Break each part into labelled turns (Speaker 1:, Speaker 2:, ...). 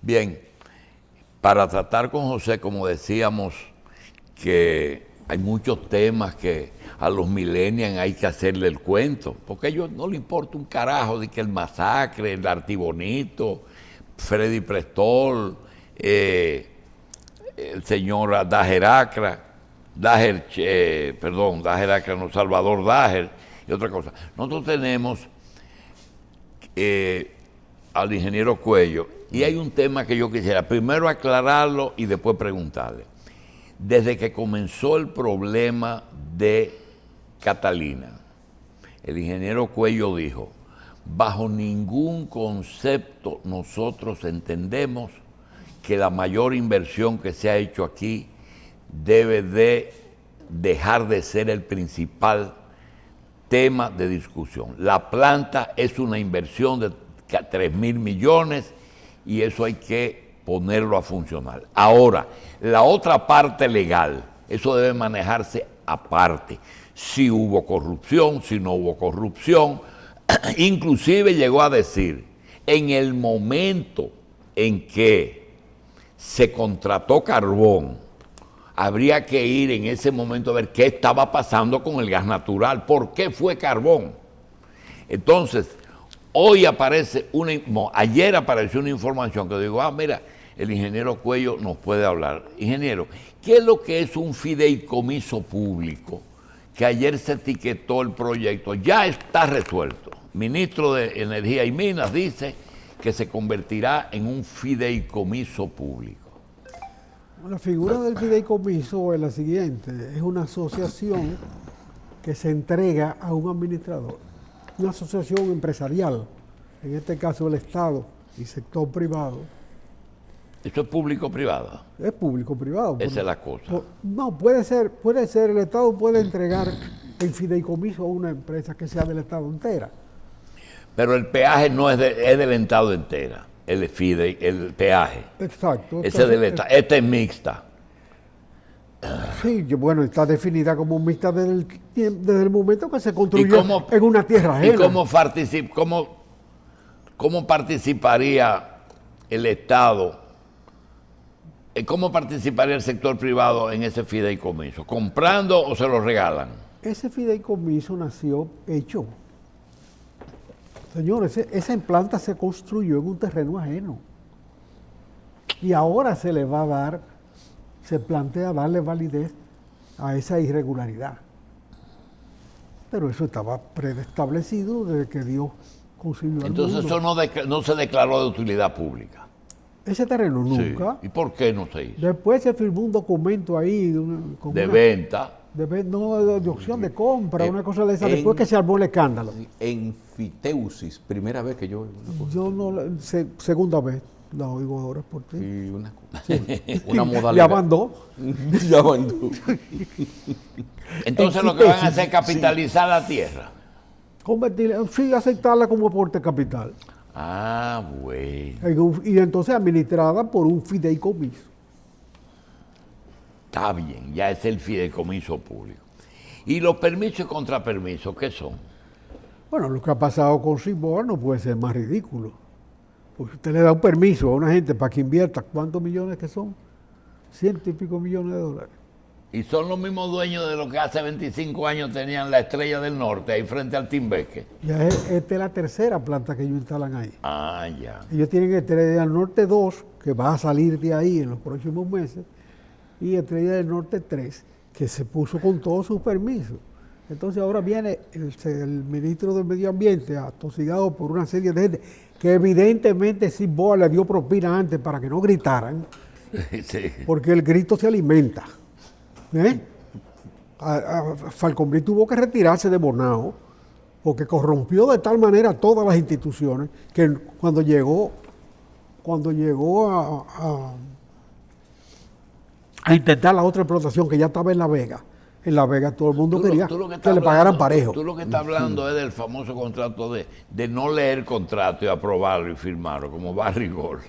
Speaker 1: Bien, para tratar con José, como decíamos, que hay muchos temas que a los millennials hay que hacerle el cuento, porque a ellos no les importa un carajo de que el masacre, el Artibonito, Freddy Prestol, el señor Dajer Acra, Dajer Acra, no, Salvador Dajer y otra cosa. Nosotros tenemos al ingeniero Cuello, y hay un tema que yo quisiera primero aclararlo y después preguntarle. Desde que comenzó el problema de Catalina, el ingeniero Cuello dijo, bajo ningún concepto nosotros entendemos que la mayor inversión que se ha hecho aquí debe de dejar de ser el principal tema de discusión. La planta es una inversión de 3.000 millones y eso hay que ponerlo a funcionar. Ahora, la otra parte legal, eso debe manejarse aparte. Si hubo corrupción, si no hubo corrupción. Inclusive llegó a decir, en el momento en que se contrató carbón, habría que ir en ese momento a ver qué estaba pasando con el gas natural, por qué fue carbón. Entonces, ayer apareció una información que digo, mira, el ingeniero Cuello nos puede hablar. Ingeniero, ¿qué es lo que es un fideicomiso público? Que ayer se etiquetó el proyecto, ya está resuelto. Ministro de Energía y Minas dice que se convertirá en un fideicomiso público.
Speaker 2: La figura del fideicomiso es la siguiente, es una asociación que se entrega a un administrador, una asociación empresarial, en este caso el Estado y sector privado.
Speaker 1: ¿Eso es público-privado?
Speaker 2: Es público-privado.
Speaker 1: Esa es la cosa.
Speaker 2: No, puede ser, el Estado puede entregar el fideicomiso a una empresa que sea del Estado entera.
Speaker 1: Pero el peaje no es del Estado entera, el peaje.
Speaker 2: Exacto.
Speaker 1: Ese es del Estado. Esta es mixta.
Speaker 2: Sí, bueno, está definida como mixta desde el momento que se construyó en una tierra ajena.
Speaker 1: ¿Y cómo participaría el Estado? ¿Cómo participaría el sector privado en ese fideicomiso? ¿Comprando o se lo regalan?
Speaker 2: Ese fideicomiso nació hecho. Señores, esa planta se construyó en un terreno ajeno. Y ahora se plantea darle validez a esa irregularidad. Pero eso estaba preestablecido desde que Dios concibió al mundo.
Speaker 1: Entonces eso no se declaró de utilidad pública.
Speaker 2: Ese terreno nunca.
Speaker 1: Sí. ¿Y por qué no se hizo?
Speaker 2: Después se firmó un documento ahí.
Speaker 1: Venta.
Speaker 2: De opción de compra, una cosa de esa, después que se armó el escándalo.
Speaker 3: Enfiteusis, primera vez que yo oigo una cosa.
Speaker 2: Yo no, segunda vez la oigo ahora por ti.
Speaker 3: Sí, una modalidad.
Speaker 2: Ya mandó.
Speaker 3: Ya mandó.
Speaker 1: Entonces lo que van a hacer es capitalizar la tierra.
Speaker 2: Convertirla, sí, aceptarla como aporte capital.
Speaker 1: Bueno.
Speaker 2: Y entonces administrada por un fideicomiso.
Speaker 1: Está bien, ya es el fideicomiso público. ¿Y los permisos y contrapermisos qué son?
Speaker 2: Bueno, lo que ha pasado con Ciboa no puede ser más ridículo. Porque usted le da un permiso a una gente para que invierta, ¿cuántos millones que son? 100 y pico millones de dólares.
Speaker 1: Y son los mismos dueños de lo que hace 25 años tenían la Estrella del Norte, ahí frente al Timbeque.
Speaker 2: Ya esta es la tercera planta que ellos instalan ahí.
Speaker 1: Ya.
Speaker 2: Ellos tienen Estrella del Norte 2, que va a salir de ahí en los próximos meses, y Estrella del Norte 3, que se puso con todos sus permisos. Entonces ahora viene el ministro del Medio Ambiente atosigado por una serie de gente que evidentemente Ciboa le dio propina antes para que no gritaran,
Speaker 1: Sí.
Speaker 2: porque el grito se alimenta. Falconbrí tuvo que retirarse de Bonao porque corrompió de tal manera todas las instituciones que cuando llegó a intentar la otra explotación que ya estaba en La Vega todo el mundo quería que le pagaran parejo.
Speaker 1: Tú lo que estás hablando es del famoso contrato de no leer el contrato y aprobarlo y firmarlo, como Barry Gold.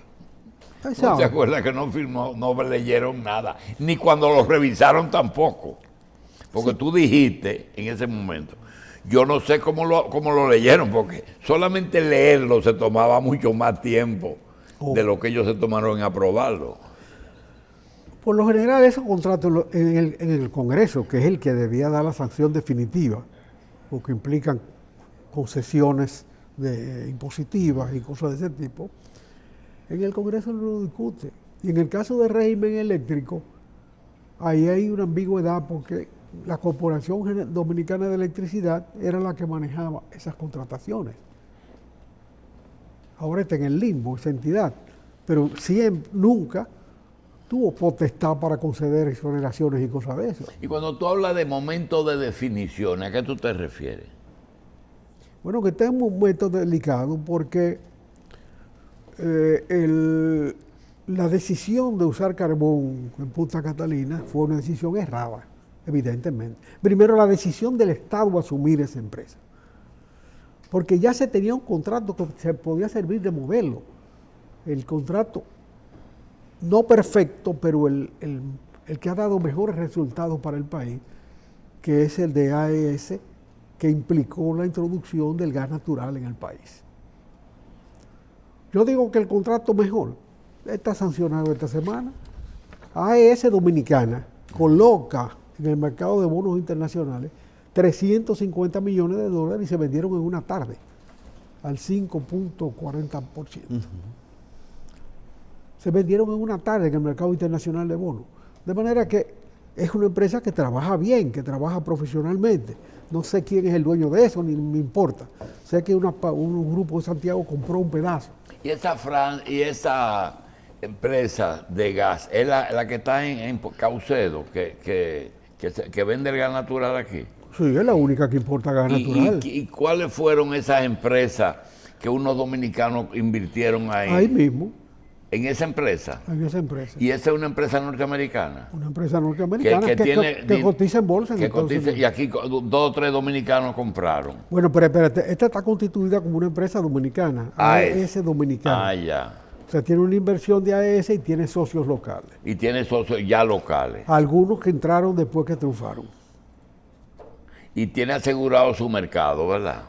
Speaker 1: ¿No te acuerdas que no leyeron nada? Ni cuando lo revisaron tampoco. Porque tú dijiste en ese momento, yo no sé cómo lo leyeron, porque solamente leerlo se tomaba mucho más tiempo de lo que ellos se tomaron en aprobarlo.
Speaker 2: Por lo general, esos contratos en el Congreso, que es el que debía dar la sanción definitiva, porque implican concesiones impositivas y cosas de ese tipo, en el Congreso no lo discute. Y en el caso del régimen eléctrico, ahí hay una ambigüedad porque la Corporación Dominicana de Electricidad era la que manejaba esas contrataciones. Ahora está en el limbo esa entidad, pero nunca tuvo potestad para conceder exoneraciones y cosas de eso.
Speaker 1: Y cuando tú hablas de momento de definición, ¿a qué tú te refieres?
Speaker 2: Bueno, que está en un momento delicado porque la decisión de usar carbón en Punta Catalina fue una decisión errada, evidentemente. Primero, la decisión del Estado asumir esa empresa, porque ya se tenía un contrato que se podía servir de modelo. El contrato, no perfecto, pero el que ha dado mejores resultados para el país, que es el de AES, que implicó la introducción del gas natural en el país. Yo digo que el contrato mejor está sancionado esta semana. AES Dominicana coloca en el mercado de bonos internacionales 350 millones de dólares y se vendieron en una tarde al 5.40%. Se vendieron en una tarde en el mercado internacional de bonos. De manera que es una empresa que trabaja bien, que trabaja profesionalmente. No sé quién es el dueño de eso, ni me importa. Sé que un grupo de Santiago compró un pedazo.
Speaker 1: Y esa empresa de gas es la que está en Caucedo, que vende el gas natural aquí.
Speaker 2: Sí, es la única que importa gas natural.
Speaker 1: ¿Y cuáles fueron esas empresas que unos dominicanos invirtieron ahí?
Speaker 2: Ahí mismo.
Speaker 1: ¿En esa empresa?
Speaker 2: En esa empresa.
Speaker 1: ¿Y esa es una empresa norteamericana?
Speaker 2: Una empresa norteamericana que cotiza en bolsa.
Speaker 1: Y aquí 2 o 3 dominicanos compraron.
Speaker 2: Bueno, pero espérate, esta está constituida como una empresa dominicana, AES Dominicana.
Speaker 1: Ah, ya.
Speaker 2: O sea, tiene una inversión de AES y tiene socios locales.
Speaker 1: Y tiene socios ya locales.
Speaker 2: Algunos que entraron después que triunfaron.
Speaker 1: Y tiene asegurado su mercado, ¿verdad?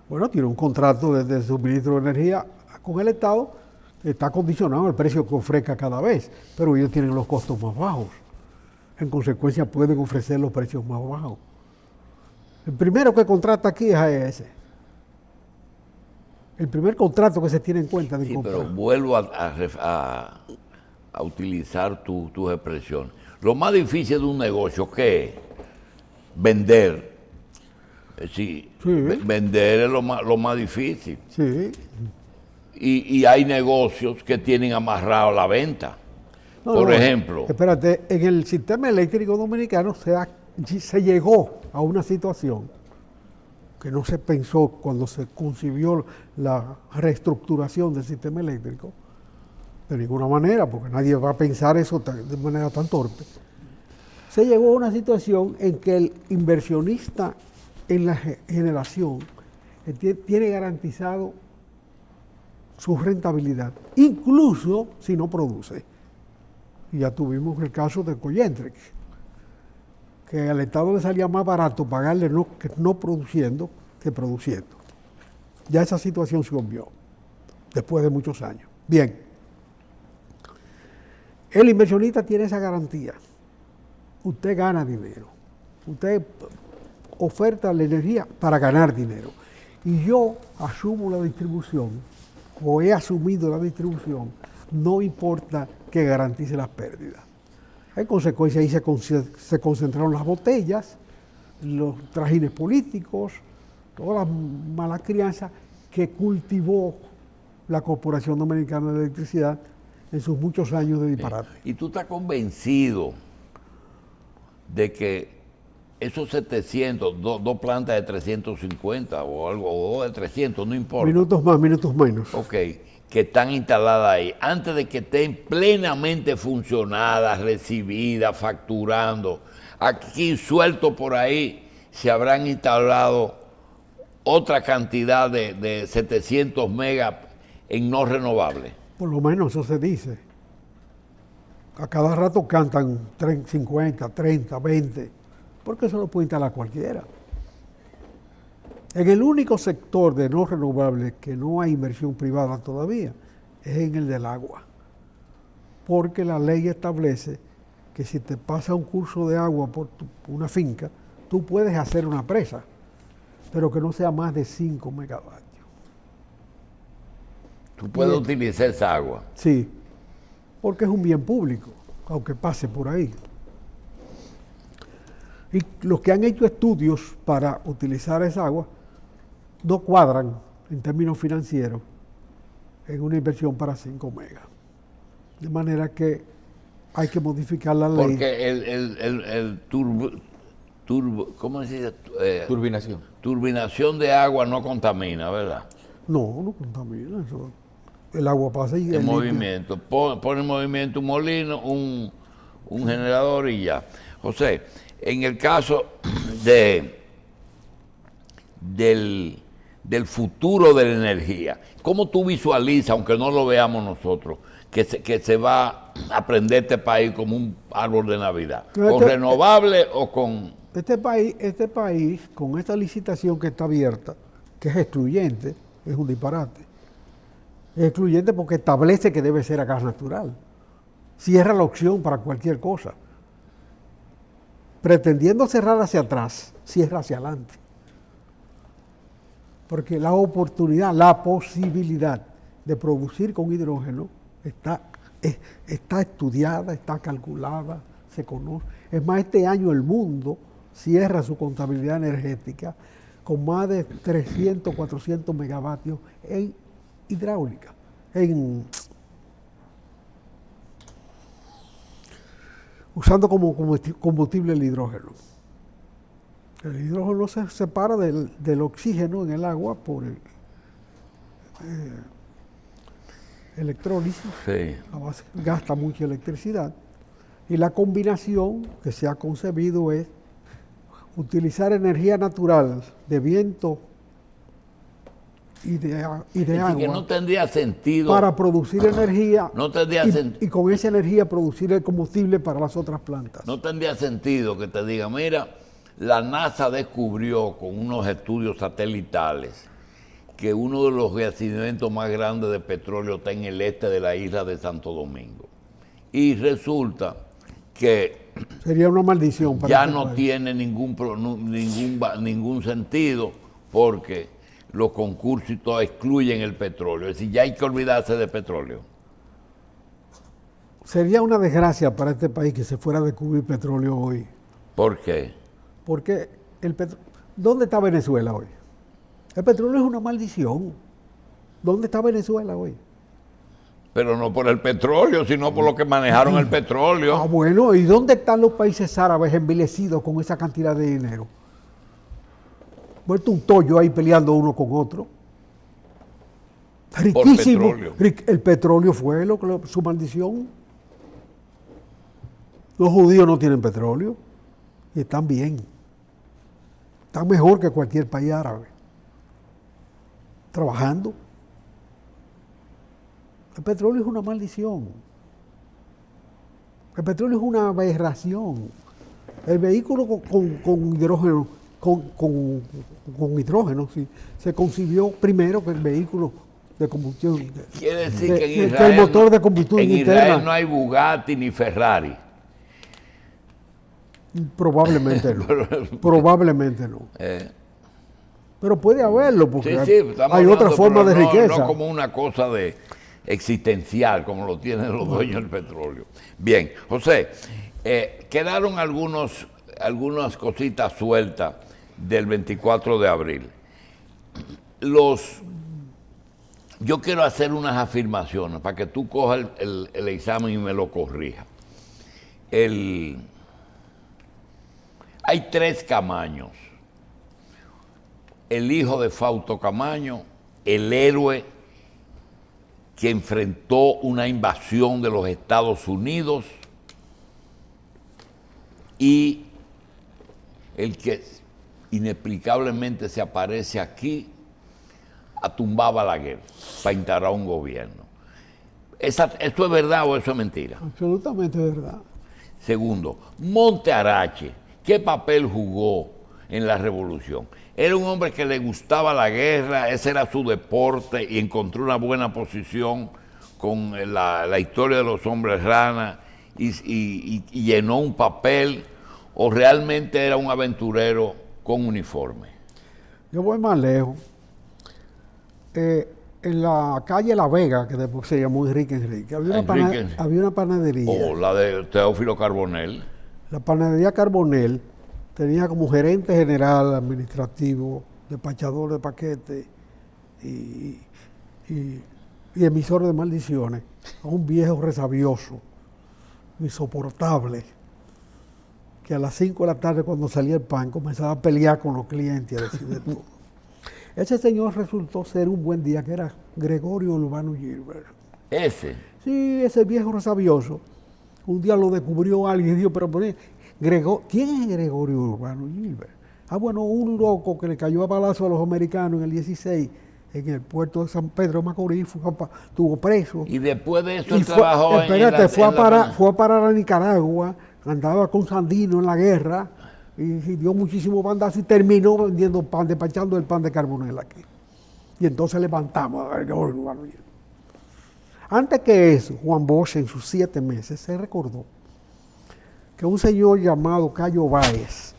Speaker 2: Bueno, tiene un contrato de suministro de energía con el Estado. Está condicionado al precio que ofrezca cada vez, pero ellos tienen los costos más bajos. En consecuencia, pueden ofrecer los precios más bajos. El primero que contrata aquí es AES. El primer contrato que se tiene en cuenta de comprar.
Speaker 1: Pero vuelvo a utilizar tus expresiones. Lo más difícil de un negocio, ¿qué es? Vender. Sí. Vender es lo más difícil.
Speaker 2: Sí.
Speaker 1: Y hay negocios que tienen amarrado la venta. Por ejemplo.
Speaker 2: Espérate, en el sistema eléctrico dominicano se llegó a una situación que no se pensó cuando se concibió la reestructuración del sistema eléctrico, de ninguna manera, porque nadie va a pensar eso de manera tan torpe. Se llegó a una situación en que el inversionista en la generación tiene garantizado su rentabilidad, incluso si no produce. Y ya tuvimos el caso de Coyentrix, que al Estado le salía más barato pagarle no produciendo que produciendo. Ya esa situación se cambió después de muchos años. Bien, el inversionista tiene esa garantía. Usted gana dinero. Usted oferta la energía para ganar dinero. Y yo asumo la distribución, o he asumido la distribución, no importa que garantice las pérdidas. En consecuencia, ahí se concentraron las botellas, los trajines políticos, toda la mala crianza que cultivó la Corporación Dominicana de Electricidad en sus muchos años de disparate.
Speaker 1: ¿Y tú estás convencido de que esos 700, dos plantas de 350 o algo, o de 300, no importa?
Speaker 2: Minutos más, minutos menos.
Speaker 1: Ok, que están instaladas ahí, antes de que estén plenamente funcionadas, recibidas, facturando, aquí suelto por ahí, se habrán instalado otra cantidad de 700 megas en no renovables.
Speaker 2: Por lo menos eso se dice. A cada rato cantan 50, 30, 20, porque eso lo puede instalar cualquiera. En el único sector de no renovables que no hay inversión privada todavía es en el del agua. Porque la ley establece que si te pasa un curso de agua por una finca, tú puedes hacer una presa, pero que no sea más de 5 megavatios.
Speaker 1: Tú puedes utilizar esa agua.
Speaker 2: Sí, porque es un bien público, aunque pase por ahí. Y los que han hecho estudios para utilizar esa agua no cuadran en términos financieros en una inversión para 5 megas. De manera que hay que modificar la ley.
Speaker 1: Porque el ¿cómo se dice?
Speaker 3: Turbinación.
Speaker 1: Turbinación de agua no contamina, ¿verdad?
Speaker 2: No contamina eso. El agua pasa y
Speaker 1: En
Speaker 2: limpia.
Speaker 1: movimiento. Pone en movimiento un molino, un generador y ya. José, en el caso del futuro de la energía, ¿cómo tú visualizas, aunque no lo veamos nosotros, que se va a prender este país como un árbol de Navidad? ¿Con renovable o con...?
Speaker 2: Este país, con esta licitación que está abierta, que es excluyente, es un disparate. Es excluyente porque establece que debe ser a gas natural. Cierra la opción para cualquier cosa. Pretendiendo cerrar hacia atrás, cierra hacia adelante. Porque la oportunidad, la posibilidad de producir con hidrógeno está estudiada, está calculada, se conoce. Es más, este año el mundo cierra su contabilidad energética con más de 300, 400 megavatios en hidráulica, usando como combustible el hidrógeno. El hidrógeno se separa del oxígeno en el agua por electrólisis.
Speaker 1: Sí.
Speaker 2: Gasta mucha electricidad. Y la combinación que se ha concebido es utilizar energía natural de viento y de agua
Speaker 1: que no tendría sentido
Speaker 2: para producir energía
Speaker 1: no tendría
Speaker 2: y con esa energía producir el combustible para las otras plantas.
Speaker 1: No tendría sentido que te diga, mira, la NASA descubrió con unos estudios satelitales que uno de los yacimientos más grandes de petróleo está en el este de la isla de Santo Domingo. Y resulta que
Speaker 2: sería una maldición para
Speaker 1: ya
Speaker 2: este
Speaker 1: no
Speaker 2: país.
Speaker 1: tiene ningún sentido porque los concursos y todo excluyen el petróleo. Es decir, ya hay que olvidarse de petróleo.
Speaker 2: Sería una desgracia para este país que se fuera a descubrir petróleo hoy.
Speaker 1: ¿Por qué?
Speaker 2: Porque ¿dónde está Venezuela hoy? El petróleo es una maldición. ¿Dónde está Venezuela hoy?
Speaker 1: Pero no por el petróleo, sino por lo que manejaron el petróleo.
Speaker 2: Ah, bueno, ¿y dónde están los países árabes envilecidos con esa cantidad de dinero? Vuelto un tollo ahí peleando uno con otro. Riquísimo.
Speaker 1: Por petróleo.
Speaker 2: El petróleo fue su maldición. Los judíos no tienen petróleo y están bien. Están mejor que cualquier país árabe. Trabajando. El petróleo es una maldición. El petróleo es una aberración. El vehículo con hidrógeno, con hidrógeno, sí, se concibió primero que el vehículo de combustión.
Speaker 1: Quiere decir que en
Speaker 2: el
Speaker 1: Israel,
Speaker 2: motor de combustión
Speaker 1: en
Speaker 2: interna.
Speaker 1: Israel no hay Bugatti ni Ferrari.
Speaker 2: Probablemente no. Probablemente no. Pero puede haberlo, porque hay otra forma de riqueza.
Speaker 1: No como una cosa de existencial, como lo tienen los dueños del petróleo. Bien, José, quedaron algunas cositas sueltas del 24 de abril. Yo quiero hacer unas afirmaciones para que tú cojas el examen y me lo corrijas. Hay 3 Camaños. El hijo de Fausto Camaño, el héroe que enfrentó una invasión de los Estados Unidos, y el que inexplicablemente se aparece aquí a tumbar Balaguer para instaurar un gobierno. ¿Esto es verdad o eso es mentira?
Speaker 2: Absolutamente verdad.
Speaker 1: Segundo, Monte Arache, ¿qué papel jugó en la revolución? Era un hombre que le gustaba la guerra, ese era su deporte y encontró una buena posición con la historia de los hombres rana y llenó un papel, o realmente era un aventurero con uniforme?
Speaker 2: Yo voy más lejos. En la calle La Vega, que después se llamó Enrique, había una panadería.
Speaker 1: O la de Teófilo Carbonell.
Speaker 2: La panadería Carbonell tenía como gerente general, administrativo, despachador de paquetes y emisor de maldiciones a un viejo resabioso, insoportable, que a las 5 de la tarde, cuando salía el pan, comenzaba a pelear con los clientes y a decir de todo. Ese señor resultó ser un buen día, que era Gregorio Urbano Gilbert.
Speaker 1: ¿Ese?
Speaker 2: Sí, ese viejo resabioso. Un día lo descubrió alguien y dijo, pero ¿quién es Gregorio Urbano Gilbert? Ah, bueno, un loco que le cayó a balazo a los americanos en el 16 en el puerto de San Pedro de Macorís, estuvo preso.
Speaker 1: Y después de eso él trabajó
Speaker 2: fue a parar a Nicaragua, andaba con Sandino en la guerra, y dio muchísimo bandazo y terminó vendiendo pan, despachando el pan de Carbonell aquí. Y entonces levantamos a Gregorio Urbano Gilbert. Antes que eso, Juan Bosch, en sus 7 meses, se recordó que un señor llamado Cayo Báez,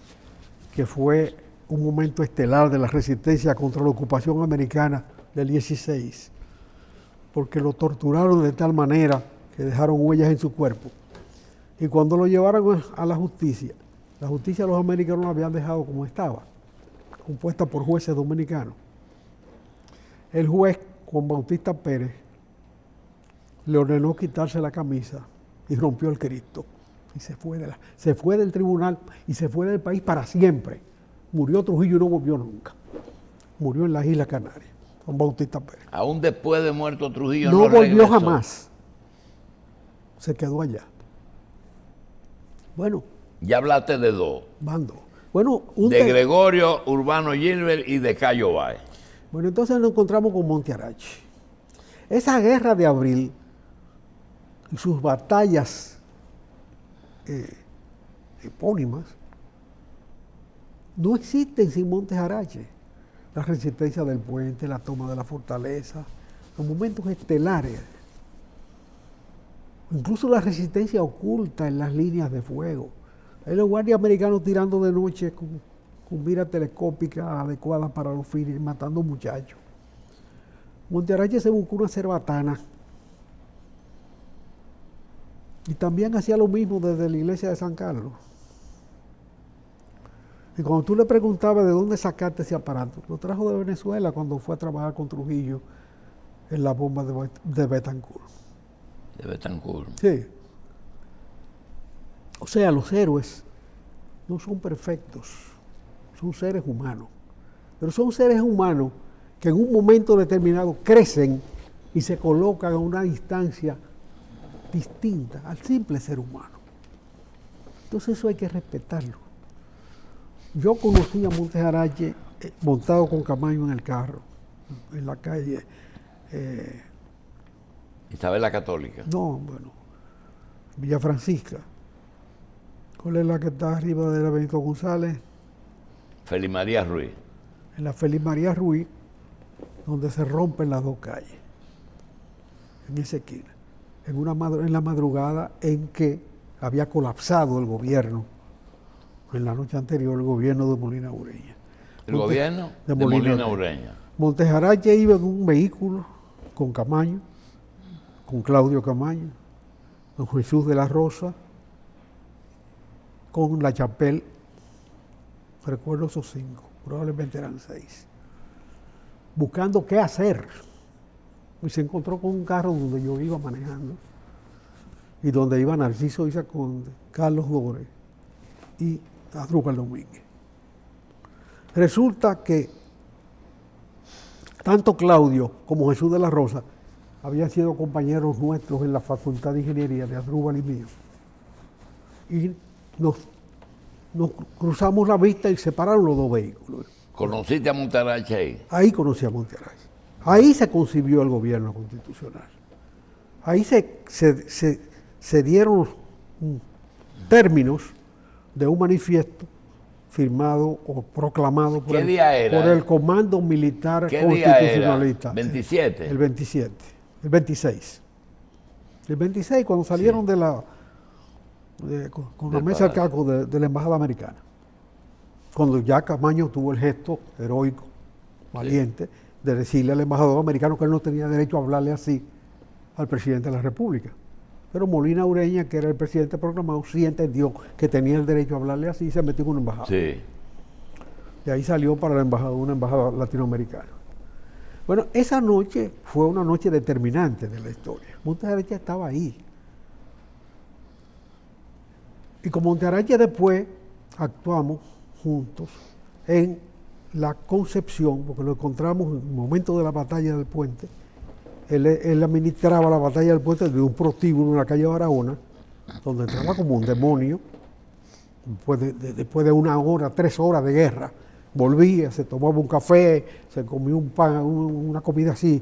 Speaker 2: que fue un momento estelar de la resistencia contra la ocupación americana del 16, porque lo torturaron de tal manera que dejaron huellas en su cuerpo. Y cuando lo llevaron a la justicia de los americanos lo habían dejado como estaba, compuesta por jueces dominicanos. El juez Juan Bautista Pérez le ordenó quitarse la camisa y rompió el Cristo. Y se fue del tribunal y se fue del país para siempre. Murió Trujillo y no volvió nunca. Murió en las Islas Canarias, Juan Bautista Pérez.
Speaker 1: Aún después de muerto Trujillo
Speaker 2: no volvió jamás. Se quedó allá. Bueno.
Speaker 1: Ya hablaste de 2.
Speaker 2: Van 2. Bueno,
Speaker 1: de Gregorio Urbano Gilbert y de Cayo Báez.
Speaker 2: Bueno, entonces nos encontramos con Monte Arache. Esa guerra de abril y sus batallas epónimas no existen sin Monte Arache. La resistencia del puente, la toma de la fortaleza, los momentos estelares, incluso la resistencia oculta en las líneas de fuego. Hay los guardias americanos tirando de noche con mira telescópica adecuada para los fines, matando muchachos. Monte Arache se buscó una cerbatana y también hacía lo mismo desde la iglesia de San Carlos. Y cuando tú le preguntabas de dónde sacaste ese aparato, lo trajo de Venezuela cuando fue a trabajar con Trujillo en la bomba de Betancourt.
Speaker 1: De Betancourt.
Speaker 2: Sí. O sea, los héroes no son perfectos, son seres humanos. Pero son seres humanos que en un momento determinado crecen y se colocan a una distancia distinta al simple ser humano. Entonces eso hay que respetarlo. Yo conocí a Monte Arache montado con Camaño en el carro, en la calle.
Speaker 1: Isabel la Católica.
Speaker 2: No, bueno, Villa Francisca. ¿Cuál es la que está arriba de la Benito González?
Speaker 1: Félix María Ruiz.
Speaker 2: En la Félix María Ruiz, donde se rompen las 2 calles, en esa esquina, en la madrugada en que había colapsado el gobierno, en la noche anterior, el gobierno de Molina Ureña.
Speaker 1: ¿El gobierno de Molina Ureña?
Speaker 2: Monte Arache iba en un vehículo con Camaño, con Claudio Camaño, con Jesús de la Rosa, con La Chapelle, recuerdo esos 5, probablemente eran 6, buscando qué hacer. Y se encontró con un carro donde yo iba manejando, y donde iba Narciso Isa Conde, Carlos Dore y Asdrúbal Domínguez. Resulta que tanto Claudio como Jesús de la Rosa habían sido compañeros nuestros en la Facultad de Ingeniería de Asdrúbal y mío. Y nos cruzamos la vista y separaron los 2 vehículos.
Speaker 1: ¿Conociste a Monte Arache ahí?
Speaker 2: Ahí conocí a Monte Arache. Ahí se concibió el gobierno constitucional. Ahí se dieron términos de un manifiesto firmado o proclamado por el Comando Militar Constitucionalista.
Speaker 1: ¿27?
Speaker 2: El 27, el 26. El 26, cuando salieron
Speaker 1: Sí.
Speaker 2: de la con la
Speaker 1: Del
Speaker 2: mesa al
Speaker 1: palacio.
Speaker 2: caco de la embajada americana. Cuando ya Camaño tuvo el gesto heroico, valiente, de decirle al embajador americano que él no tenía derecho a hablarle así al presidente de la República. Pero Molina Ureña, que era el presidente proclamado, sí entendió que tenía el derecho a hablarle así y se metió en una embajada.
Speaker 1: Sí.
Speaker 2: De ahí salió para la embajada, una embajada latinoamericana. Bueno, esa noche fue una noche determinante de la historia. Montearache estaba ahí. Y con Montearache después actuamos juntos en la Concepción, porque lo encontramos en el momento de la batalla del puente. Él administraba la batalla del puente de un prostíbulo en la calle Barahona, donde entraba como un demonio. Después de 1 hora, 3 horas de guerra, volvía, se tomaba un café, se comía un pan, una comida así,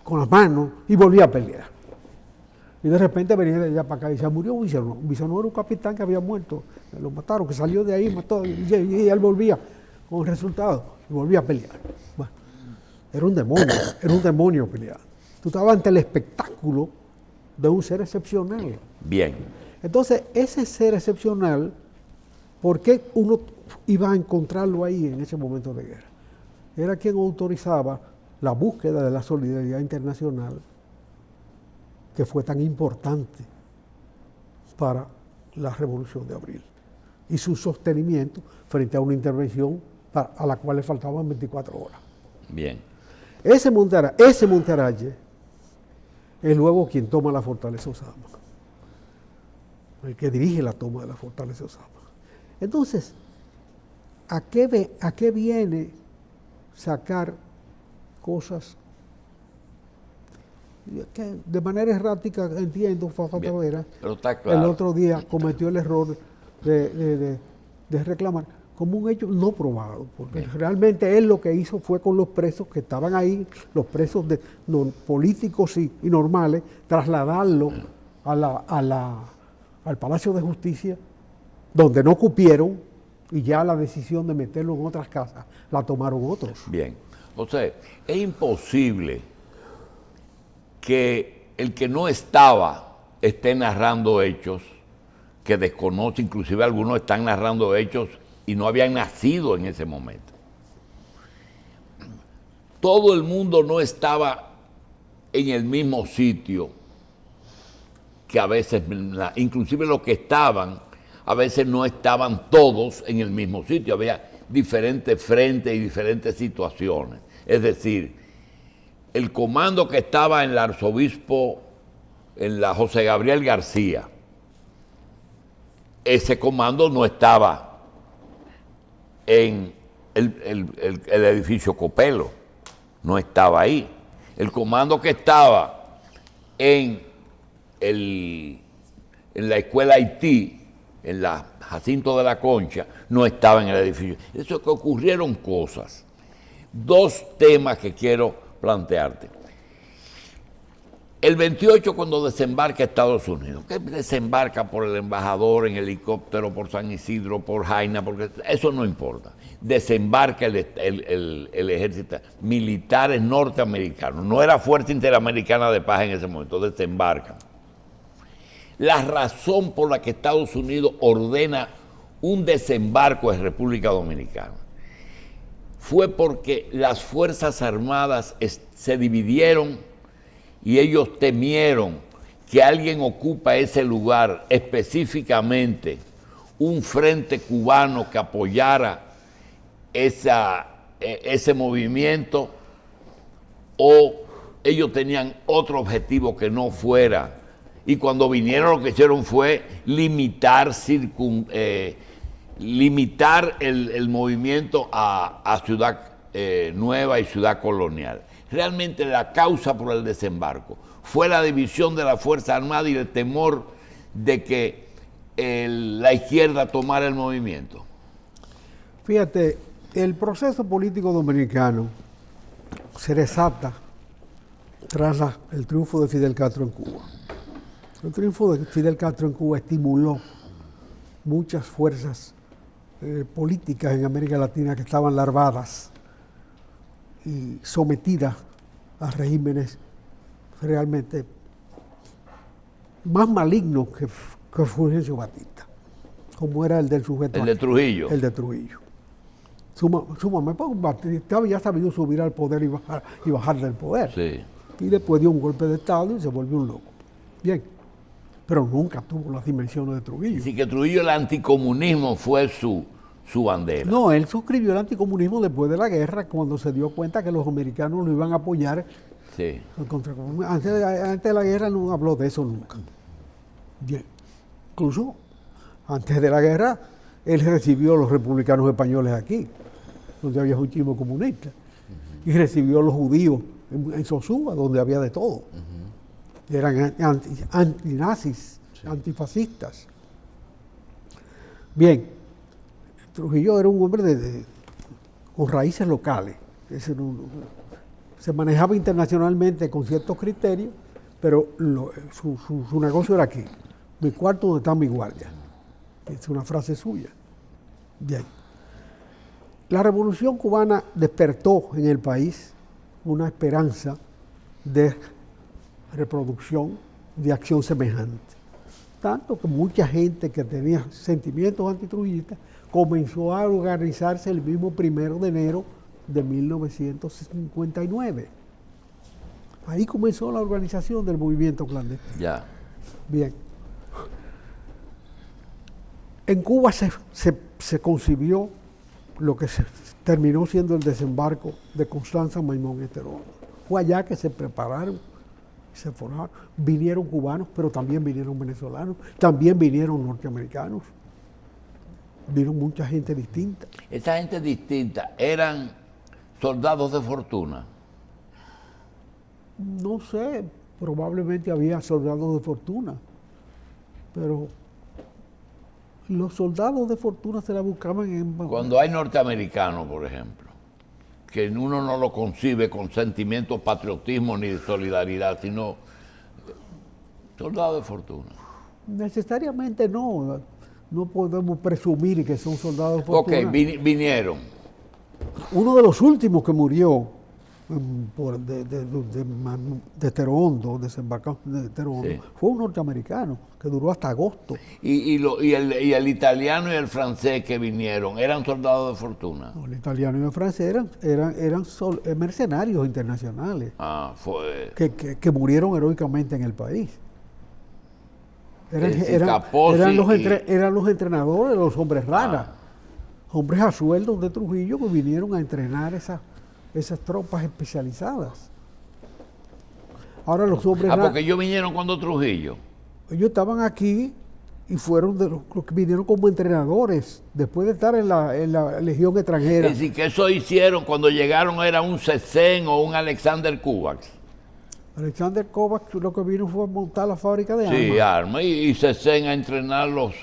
Speaker 2: con las manos, y volvía a pelear. Y de repente venía de allá para acá y se murió Bisonó. Bisonó era un capitán que había muerto, lo mataron, que salió de ahí, mató, y él volvía con el resultado, y volvía a pelear. Bueno, era un demonio pelear. Tú estabas ante el espectáculo de un ser excepcional.
Speaker 1: Bien.
Speaker 2: Entonces, ese ser excepcional, ¿por qué uno iba a encontrarlo ahí en ese momento de guerra? Era quien autorizaba la búsqueda de la solidaridad internacional, que fue tan importante para la Revolución de Abril, y su sostenimiento frente a una intervención a la cual le faltaban 24 horas.
Speaker 1: Bien.
Speaker 2: Ese Montearache es luego quien toma la fortaleza Osama, el que dirige la toma de la fortaleza Osama. Entonces, ¿a qué viene sacar cosas que de manera errática, entiendo, Fafa
Speaker 1: Bien.
Speaker 2: Tavera,
Speaker 1: Pero está claro.
Speaker 2: el otro día cometió el error de reclamar como un hecho no probado, porque
Speaker 1: Bien.
Speaker 2: realmente él lo que hizo fue con los presos que estaban ahí, los presos políticos y normales, trasladarlos al Palacio de Justicia, donde no cupieron, y ya la decisión de meterlo en otras casas la tomaron otros.
Speaker 1: Bien. O sea, es imposible que el que no estaba esté narrando hechos que desconoce, inclusive algunos están narrando hechos y no habían nacido en ese momento. Todo el mundo no estaba en el mismo sitio, que a veces, inclusive los que estaban, a veces no estaban todos en el mismo sitio, había diferentes frentes y diferentes situaciones. Es decir, el comando que estaba en el arzobispo, en la José Gabriel García, ese comando no estaba en el edificio Copelo, no estaba ahí. El comando que estaba en la escuela Haití, en la Jacinto de la Concha, no estaba en el edificio. Eso es que ocurrieron cosas. 2 temas que quiero plantearte. El 28, cuando desembarca Estados Unidos, que desembarca por el embajador en helicóptero, por San Isidro, por Jaina, porque eso no importa. Desembarca el ejército, militares norteamericanos. No era Fuerza Interamericana de Paz en ese momento, desembarcan. La razón por la que Estados Unidos ordena un desembarco en República Dominicana fue porque las Fuerzas Armadas se dividieron y ellos temieron que alguien ocupa ese lugar, específicamente un frente cubano que apoyara ese movimiento, o ellos tenían otro objetivo que no fuera. Y cuando vinieron lo que hicieron fue limitar el movimiento a Ciudad Nueva y Ciudad Colonial. Realmente la causa por el desembarco fue la división de la Fuerza Armada y el temor de que la izquierda tomara el movimiento.
Speaker 2: Fíjate, el proceso político dominicano se desata tras el triunfo de Fidel Castro en Cuba. El triunfo de Fidel Castro en Cuba estimuló muchas fuerzas políticas en América Latina que estaban larvadas y sometidas a regímenes realmente más maligno que Fulgencio Batista, como era el del sujeto.
Speaker 1: El de Trujillo.
Speaker 2: El de Trujillo. Sumamente, porque Batista había sabido subir al poder y bajar del poder.
Speaker 1: Sí.
Speaker 2: Y después dio un golpe de Estado y se volvió un loco. Bien. Pero nunca tuvo las dimensiones de Trujillo.
Speaker 1: Así que Trujillo, el anticomunismo fue su bandera.
Speaker 2: No, él suscribió el anticomunismo después de la guerra, cuando se dio cuenta que los americanos lo iban a apoyar.
Speaker 1: Sí.
Speaker 2: Antes de la guerra no habló de eso nunca. Bien. Incluso antes de la guerra, él recibió a los republicanos españoles aquí, donde había muchísimos comunistas, y recibió a los judíos en Sosúa, donde había de todo. Eran antinazis, antifascistas. Bien, Trujillo era un hombre con raíces locales. Se manejaba internacionalmente con ciertos criterios, pero su negocio era aquí. Mi cuarto donde está mi guardia. Es una frase suya. Bien. La Revolución Cubana despertó en el país una esperanza de reproducción de acción semejante. Tanto que mucha gente que tenía sentimientos antitrujillistas comenzó a organizarse el mismo 1 de enero de 1959. Ahí comenzó la organización del movimiento clandestino.
Speaker 1: Ya.
Speaker 2: Bien. En Cuba se concibió lo que terminó siendo el desembarco de Constanza, Maimón y Terón. Fue allá que se prepararon, se formaron. Vinieron cubanos, pero también vinieron venezolanos, también vinieron norteamericanos. Vino mucha gente distinta.
Speaker 1: Esa gente distinta eran soldados de fortuna.
Speaker 2: No sé, probablemente había soldados de fortuna, pero los soldados de fortuna se la buscaban en...
Speaker 1: Cuando hay norteamericanos, por ejemplo, que uno no lo concibe con sentimientos de patriotismo ni de solidaridad, sino soldados de fortuna.
Speaker 2: Necesariamente no podemos presumir que son soldados de fortuna.
Speaker 1: Ok, vinieron.
Speaker 2: Uno de los últimos que murió de Terondo, desembarcado de Terondo,
Speaker 1: Sí.
Speaker 2: fue un norteamericano que duró hasta agosto.
Speaker 1: Y el italiano y el francés que vinieron, ¿eran soldados de fortuna?
Speaker 2: No, el italiano y el francés eran mercenarios internacionales
Speaker 1: Fue...
Speaker 2: que murieron heroicamente en el país.
Speaker 1: Capozzi
Speaker 2: Eran los entrenadores, los hombres rana, hombres a sueldo de Trujillo que vinieron a entrenar esas tropas especializadas. Ahora los hombres rana,
Speaker 1: porque ellos vinieron cuando Trujillo.
Speaker 2: ellos estaban aquí y fueron de los que vinieron como entrenadores después de estar en la Legión extranjera.
Speaker 1: Es decir, que eso hicieron cuando llegaron era un Cesen o un Alexander Kovacs.
Speaker 2: Alexander Kovacs lo que vino fue a montar la fábrica de armas.
Speaker 1: Sí, armas. Y Cesen a entrenar los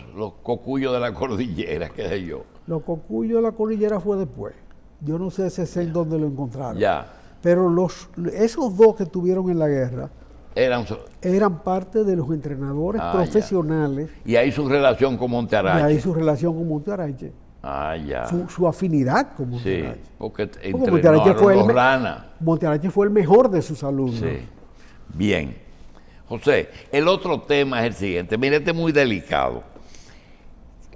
Speaker 1: cocuyos de la cordillera, qué sé yo.
Speaker 2: Los cocuyos de la cordillera fue después. Yo no sé ese en dónde lo encontraron.
Speaker 1: Ya.
Speaker 2: Pero esos dos que estuvieron en la guerra
Speaker 1: Eran
Speaker 2: parte de los entrenadores profesionales.
Speaker 1: Y ahí su relación con Montearache.
Speaker 2: Y ahí su relación con Montearache.
Speaker 1: Ya.
Speaker 2: Su afinidad con Montearache.
Speaker 1: Sí, porque
Speaker 2: Montearache fue
Speaker 1: los Rana.
Speaker 2: Montearache fue el mejor de sus alumnos.
Speaker 1: Sí. Bien. José, el otro tema es el siguiente. Mire, este es muy delicado.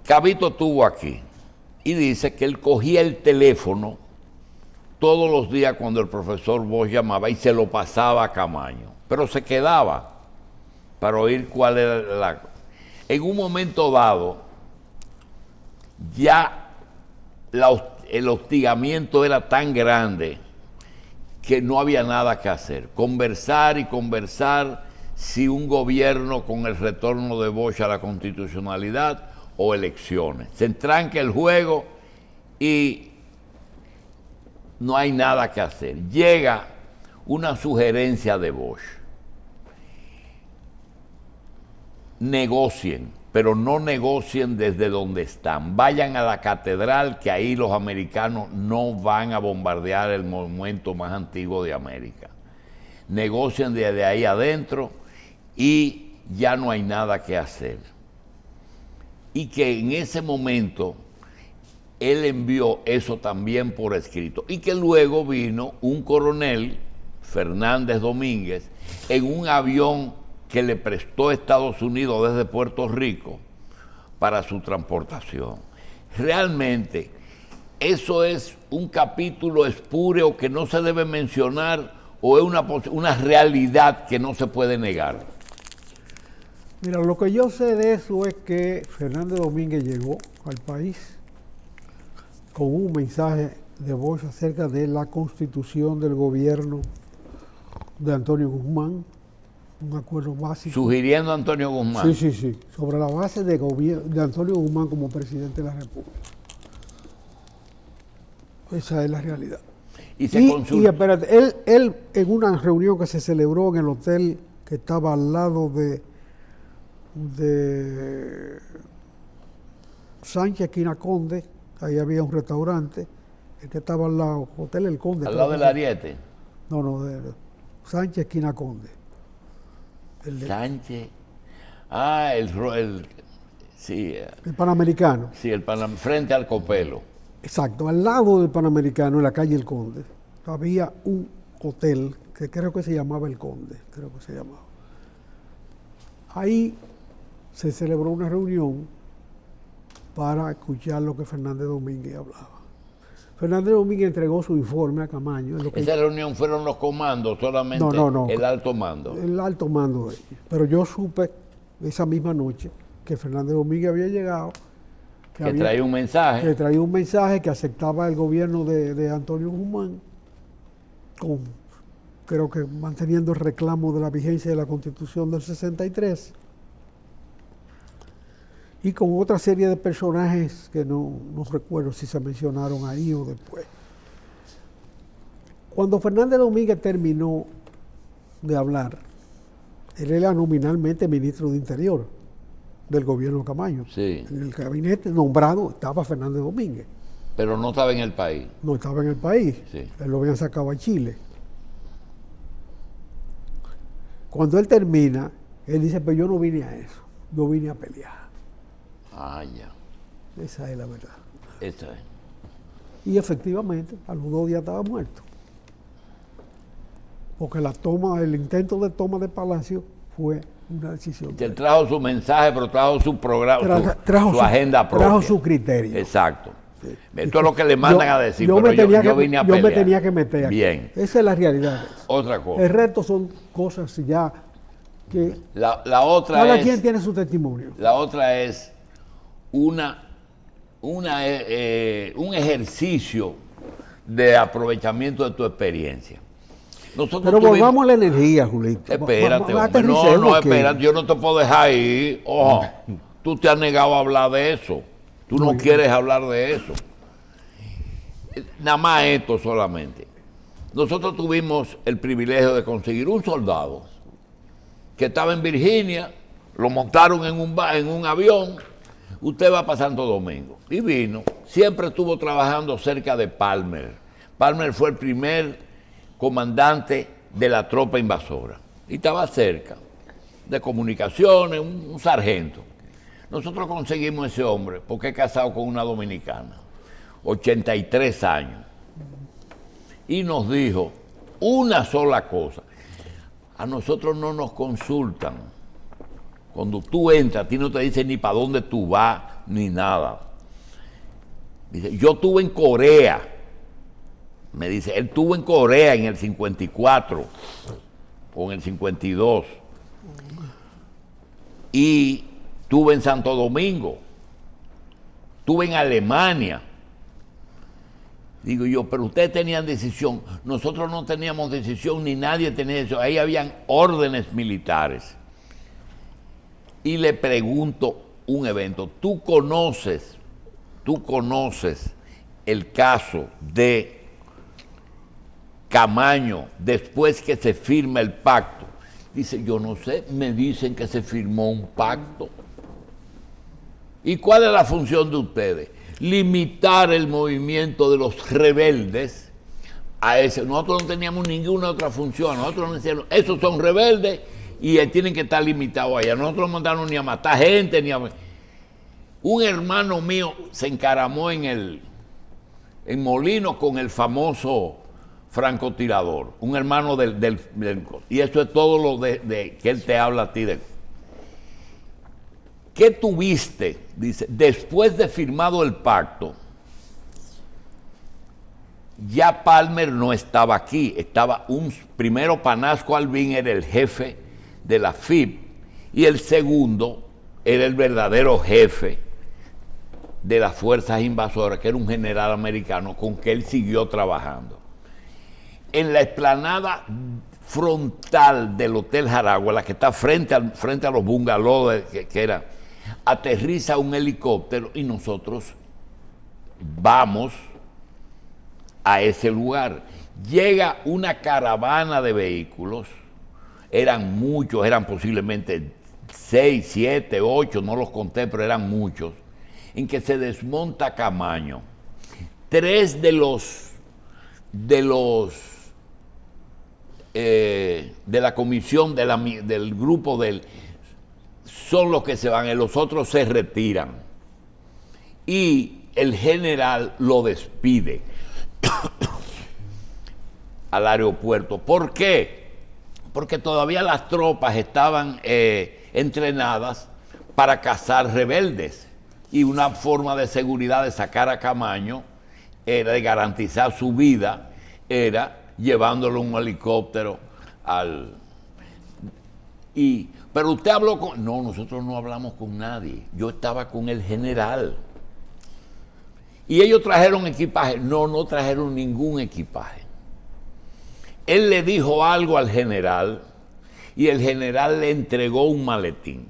Speaker 1: Cabito estuvo aquí y dice que él cogía el teléfono todos los días cuando el profesor Bosch llamaba y se lo pasaba a Camaño, pero se quedaba para oír cuál era la... En un momento dado, ya el hostigamiento era tan grande que no había nada que hacer. Conversar y conversar si un gobierno con el retorno de Bosch a la constitucionalidad o elecciones. Se entranca el juego y no hay nada que hacer. Llega una sugerencia de Bosch. Negocien, pero no negocien desde donde están. Vayan a la catedral, que ahí los americanos no van a bombardear el monumento más antiguo de América. Negocien desde ahí adentro y ya no hay nada que hacer. Y que en ese momento él envió eso también por escrito. Y que luego vino un coronel, Fernández Domínguez, en un avión que le prestó Estados Unidos desde Puerto Rico para su transportación. Realmente, eso es un capítulo espúreo que no se debe mencionar o es una realidad que no se puede negar.
Speaker 2: Mira, lo que yo sé de eso es que Fernández Domínguez llegó al país con un mensaje de voz acerca de la constitución del gobierno de Antonio Guzmán, un acuerdo básico.
Speaker 1: Sugiriendo a Antonio Guzmán.
Speaker 2: Sí, sobre la base de Antonio Guzmán como presidente de la República. Esa es la realidad.
Speaker 1: Y se
Speaker 2: Y
Speaker 1: consulta.
Speaker 2: espérate, él en una reunión que se celebró en el hotel que estaba al lado de Sánchez Quina Conde, ahí había un restaurante, el que estaba al lado, Hotel El Conde.
Speaker 1: Al lado del Ariete.
Speaker 2: No, de Sánchez Quina Conde.
Speaker 1: Sánchez. Sí,
Speaker 2: El Panamericano.
Speaker 1: sí, frente al Copelo.
Speaker 2: Exacto, al lado del Panamericano, en la calle El Conde, había un hotel que creo que se llamaba El Conde, creo que se llamaba. Ahí se celebró una reunión para escuchar lo que Fernández Domínguez hablaba. Fernández Domínguez entregó su informe a Camaño.
Speaker 1: Esa reunión fueron los comandos, solamente
Speaker 2: No.
Speaker 1: el alto mando.
Speaker 2: El alto mando de ellos. Pero yo supe esa misma noche que Fernández Domínguez había llegado,
Speaker 1: Que traía un mensaje.
Speaker 2: que traía un mensaje que aceptaba el gobierno de Antonio Guzmán, creo que manteniendo el reclamo de la vigencia de la Constitución del 63, y con otra serie de personajes que no recuerdo si se mencionaron ahí o después. Cuando Fernández Domínguez terminó de hablar, él era nominalmente ministro de Interior del gobierno Camaño.
Speaker 1: Sí.
Speaker 2: En el gabinete nombrado estaba Fernández Domínguez.
Speaker 1: Pero no estaba en el país.
Speaker 2: No estaba en el país.
Speaker 1: Sí.
Speaker 2: Él lo habían sacado a Chile. Cuando él termina, él dice, pero yo no vine a eso, yo vine a pelear.
Speaker 1: Ah, ya.
Speaker 2: Esa es la verdad.
Speaker 1: Esa es.
Speaker 2: Y efectivamente, a los 2 días estaba muerto. Porque el intento de toma de Palacio fue una decisión.
Speaker 1: Él trajo su mensaje, pero trajo su programa, su agenda propia.
Speaker 2: Trajo su criterio.
Speaker 1: Exacto. Esto es lo que le mandan a decir, pero yo vine a pelear.
Speaker 2: Yo me tenía que meter aquí.
Speaker 1: Bien.
Speaker 2: Esa es la realidad.
Speaker 1: Otra cosa.
Speaker 2: El resto son cosas ya que
Speaker 1: La otra
Speaker 2: cada
Speaker 1: es...
Speaker 2: quien tiene su testimonio.
Speaker 1: La otra es un ejercicio de aprovechamiento de tu experiencia. Nosotros
Speaker 2: Pero volvamos a la energía, Julito.
Speaker 1: Espérate, hombre.
Speaker 2: Aterricemos
Speaker 1: No,
Speaker 2: aquí.
Speaker 1: espérate, yo no te puedo dejar ir. Ojo, tú te has negado a hablar de eso. Tú no quieres hablar de eso. Nada más esto solamente. Nosotros tuvimos el privilegio de conseguir un soldado que estaba en Virginia, lo montaron en un avión, usted va para Santo Domingo. Y vino, siempre estuvo trabajando cerca de Palmer. Palmer fue el primer comandante de la tropa invasora. Y estaba cerca de comunicaciones, un sargento. Nosotros conseguimos ese hombre porque es casado con una dominicana, 83 años. Y nos dijo una sola cosa: a nosotros no nos consultan. Cuando tú entras, a ti no te dicen ni para dónde tú vas, ni nada. Dice, yo estuve en Corea. Me dice, él estuvo en Corea en el 54 o en el 52. Y estuve en Santo Domingo. Estuve en Alemania. Digo yo, pero ustedes tenían decisión. Nosotros no teníamos decisión, ni nadie tenía decisión. Ahí habían órdenes militares. Y le pregunto un evento. ¿Tú conoces el caso de Camaño después que se firma el pacto? Dice, yo no sé, me dicen que se firmó un pacto. ¿Y cuál es la función de ustedes? Limitar el movimiento de los rebeldes a ese. Nosotros no teníamos ninguna otra función. Nosotros nos decíamos, esos son rebeldes y tienen que estar limitados allá. Nosotros no mandaron ni a matar gente, ni a... Un hermano mío se encaramó en Molino con el famoso francotirador, un hermano y eso es todo lo de que él te habla a ti de. ¿Qué tuviste? Dice, después de firmado el pacto, ya Palmer no estaba aquí, estaba primero Panasco Alvin era el jefe de la FIP y el segundo era el verdadero jefe de las fuerzas invasoras, que era un general americano con que él siguió trabajando. En la explanada frontal del Hotel Jaragua, la que está frente a los bungalows que era, aterriza un helicóptero y nosotros vamos a ese lugar. Llega una caravana de vehículos, eran muchos, eran posiblemente 6, 7, 8, no los conté, pero eran muchos, en que se desmonta Camaño. 3 de la comisión del grupo son los que se van y los otros se retiran. Y el general lo despide al aeropuerto. ¿Por qué? Porque todavía las tropas estaban entrenadas para cazar rebeldes. Y una forma de seguridad de sacar a Camaño, era de garantizar su vida, era llevándolo en un helicóptero pero usted habló con... No, nosotros no hablamos con nadie. Yo estaba con el general. Y ellos trajeron equipaje. No trajeron ningún equipaje. Él le dijo algo al general y el general le entregó un maletín.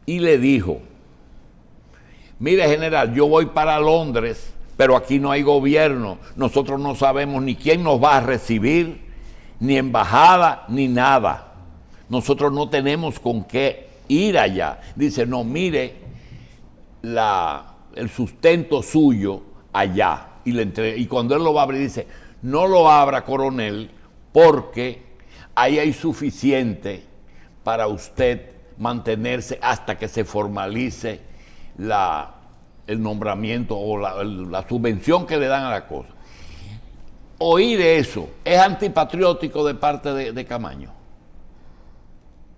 Speaker 1: Y le dijo, mire general, yo voy para Londres, pero aquí no hay gobierno. Nosotros no sabemos ni quién nos va a recibir, ni embajada, ni nada. Nosotros no tenemos con qué ir allá. Dice, no, mire el sustento suyo allá. Y cuando él lo va a abrir, dice, no lo abra, coronel, porque ahí hay suficiente para usted mantenerse hasta que se formalice el nombramiento o la subvención que le dan a la cosa. Oír eso es antipatriótico de parte de Camaño.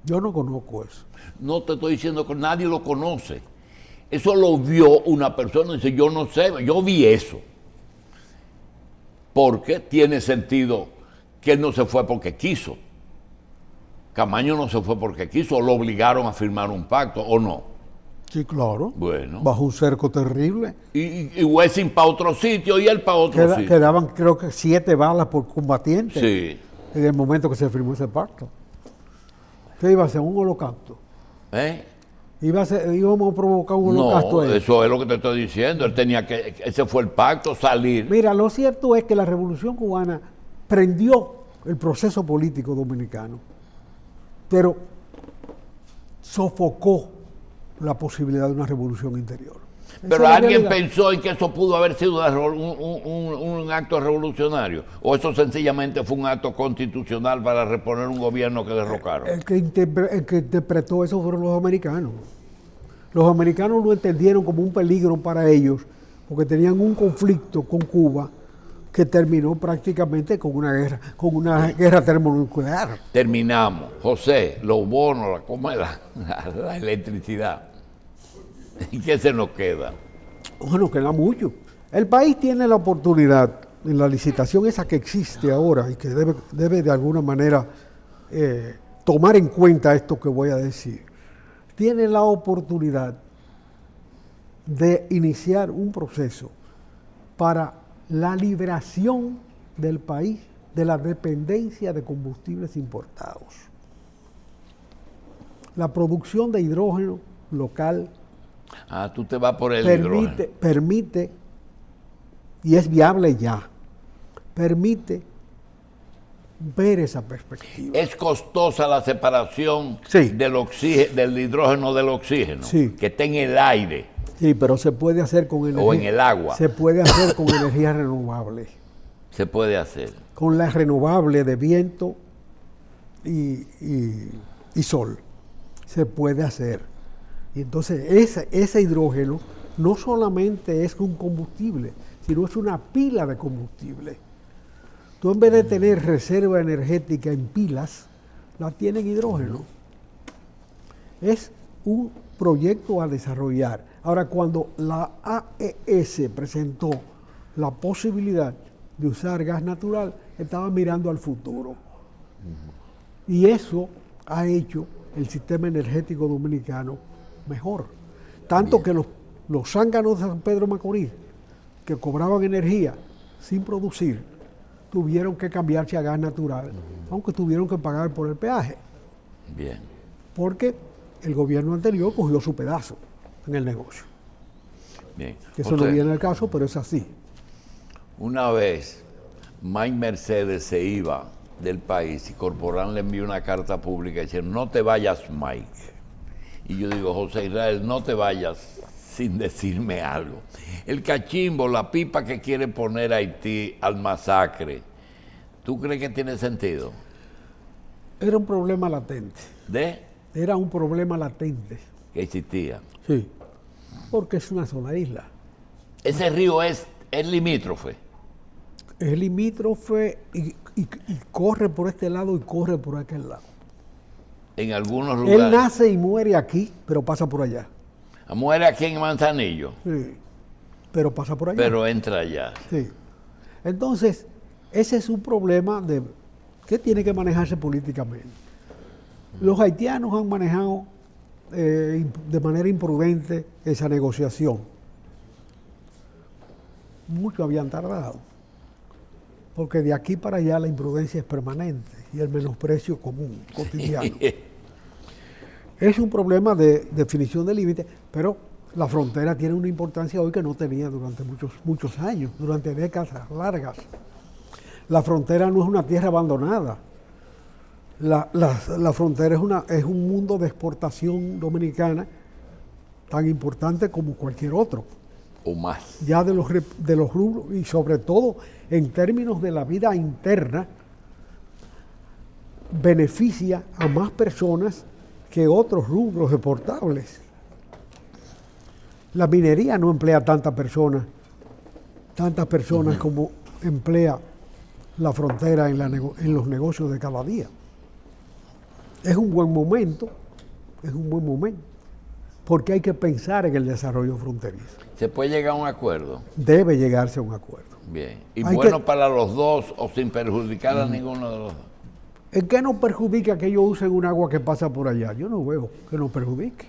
Speaker 2: Yo no conozco eso.
Speaker 1: No te estoy diciendo que nadie lo conoce. Eso lo vio una persona y dice, yo no sé, yo vi eso. Porque tiene sentido que él no se fue porque quiso. Camaño no se fue porque quiso, lo obligaron a firmar un pacto, ¿o no?
Speaker 2: Sí, claro.
Speaker 1: Bueno.
Speaker 2: Bajo un cerco terrible.
Speaker 1: Y Wessing para otro sitio y él para otro sitio.
Speaker 2: Quedaban, creo que 7 balas por combatiente.
Speaker 1: Sí.
Speaker 2: En el momento que se firmó ese pacto. ¿Qué iba a ser? ¿Un holocausto? Íbamos a provocar un holocausto.
Speaker 1: No, eso es lo que te estoy diciendo. Él tenía que, ese fue el pacto, salir.
Speaker 2: Mira, lo cierto es que la Revolución Cubana prendió el proceso político dominicano, pero sofocó la posibilidad de una revolución interior.
Speaker 1: Pero alguien pensó en que eso pudo haber sido un acto revolucionario, o eso sencillamente fue un acto constitucional para reponer un gobierno que derrocaron.
Speaker 2: El que interpretó eso fueron los americanos. Los americanos lo entendieron como un peligro para ellos, porque tenían un conflicto con Cuba que terminó prácticamente con una guerra termonuclear.
Speaker 1: Terminamos. José, los bonos, ¿cómo es la electricidad? ¿Y qué se nos queda?
Speaker 2: Bueno, queda mucho. El país tiene la oportunidad, en la licitación esa que existe ahora y que debe de alguna manera tomar en cuenta esto que voy a decir, tiene la oportunidad de iniciar un proceso para la liberación del país de la dependencia de combustibles importados. La producción de hidrógeno local
Speaker 1: tú te vas por el hidrógeno.
Speaker 2: Permite, y es viable ya, permite ver esa perspectiva.
Speaker 1: Es costosa la separación del hidrógeno del oxígeno, que está en el aire.
Speaker 2: Sí, pero se puede hacer con energía.
Speaker 1: O en el agua.
Speaker 2: Se puede hacer con energías renovables.
Speaker 1: Se puede hacer.
Speaker 2: Con la renovable de viento y sol. Se puede hacer. Y entonces ese hidrógeno no solamente es un combustible, sino es una pila de combustible tú en vez de tener reserva energética en pilas, la tienes en hidrógeno. Es un proyecto a desarrollar. Ahora, cuando la AES presentó la posibilidad de usar gas natural, estaba mirando al futuro. Y eso ha hecho el sistema energético dominicano mejor. Tanto que los zánganos de San Pedro Macorís, que cobraban energía sin producir, tuvieron que cambiarse a gas natural, aunque tuvieron que pagar por el peaje.
Speaker 1: Bien.
Speaker 2: Porque el gobierno anterior cogió su pedazo en el negocio.
Speaker 1: Bien.
Speaker 2: Eso no viene al caso, pero es así.
Speaker 1: Una vez Mike Mercedes se iba del país y Corporán le envió una carta pública diciendo: no te vayas, Mike. Y yo digo: José Israel, no te vayas sin decirme algo. El cachimbo, la pipa que quiere poner Haití al masacre, ¿tú crees que tiene sentido?
Speaker 2: Era un problema latente. Era un problema latente.
Speaker 1: Que existía.
Speaker 2: Sí. Porque es una sola isla.
Speaker 1: Ese río es limítrofe.
Speaker 2: Es limítrofe y corre por este lado y corre por aquel lado.
Speaker 1: En algunos lugares.
Speaker 2: Él nace y muere aquí, pero pasa por allá.
Speaker 1: Muere aquí en Manzanillo.
Speaker 2: Sí. Pero pasa por allá.
Speaker 1: Pero entra allá.
Speaker 2: Sí. Entonces, ese es un problema que tiene que manejarse políticamente. Los haitianos han manejado de manera imprudente esa negociación. Muchos habían tardado, porque de aquí para allá la imprudencia es permanente y el menosprecio común, cotidiano. Es un problema de definición de límites, pero la frontera tiene una importancia hoy que no tenía durante muchos años, durante décadas largas. La frontera no es una tierra abandonada. La frontera es un mundo de exportación dominicana tan importante como cualquier otro.
Speaker 1: O más.
Speaker 2: Ya de los rubros, y sobre todo en términos de la vida interna, beneficia a más personas que otros rubros exportables. La minería no emplea tantas personas como emplea la frontera en los negocios de cada día. Es un buen momento, porque hay que pensar en el desarrollo fronterizo.
Speaker 1: ¿Se puede llegar a un acuerdo?
Speaker 2: Debe llegarse a un acuerdo.
Speaker 1: Bien. ¿Y bueno para los dos o sin perjudicar a ninguno de los dos?
Speaker 2: ¿En qué nos perjudica que ellos usen un agua que pasa por allá? Yo no veo que nos perjudique,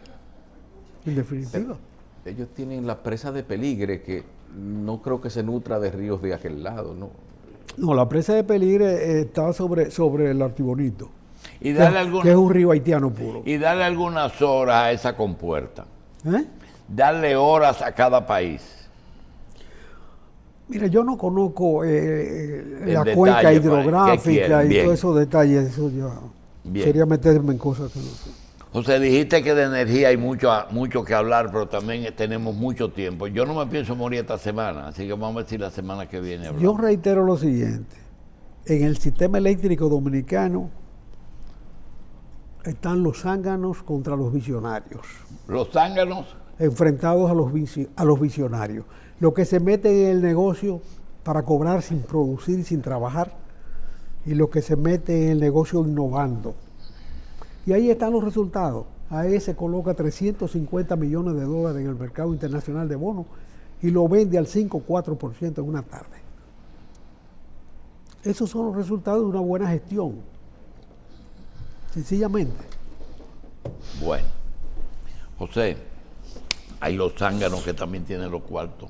Speaker 2: en definitiva.
Speaker 3: Ellos tienen la presa de Peligre, que no creo que se nutra de ríos de aquel lado, ¿no?
Speaker 2: No, la presa de Peligre está sobre el Artibonito,
Speaker 1: Y darle
Speaker 2: que es un río haitiano puro.
Speaker 1: Y darle algunas horas a esa compuerta.
Speaker 2: ¿Eh?
Speaker 1: Darle horas a cada país.
Speaker 2: Mira, yo no conozco la
Speaker 1: detalle,
Speaker 2: cuenca hidrográfica y
Speaker 1: bien.
Speaker 2: todos esos detalles. Eso ya sería meterme en cosas que no sé.
Speaker 1: José, dijiste que de energía hay mucho que hablar, pero también tenemos mucho tiempo. Yo no me pienso morir esta semana, así que vamos a ver si la semana que viene hablamos.
Speaker 2: Yo reitero lo siguiente. En el sistema eléctrico dominicano están los zánganos contra los visionarios.
Speaker 1: ¿Los zánganos?
Speaker 2: Enfrentados a los visionarios. Los que se meten en el negocio para cobrar sin producir, sin trabajar, y los que se meten en el negocio innovando. Y ahí están los resultados. AES se coloca 350 millones de dólares en el mercado internacional de bonos y lo vende al 5 o 4% en una tarde. Esos son los resultados de una buena gestión. Sencillamente.
Speaker 1: Bueno, José, hay los zánganos que también tienen los cuartos.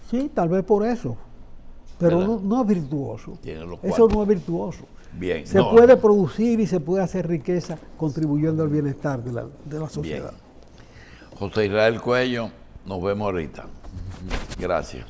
Speaker 2: Sí, tal vez por eso. Pero no es virtuoso. Eso no es virtuoso.
Speaker 1: Bien.
Speaker 2: Se puede producir y se puede hacer riqueza contribuyendo al bienestar de la sociedad.
Speaker 1: Bien. José Israel Cuello, nos vemos ahorita. Gracias.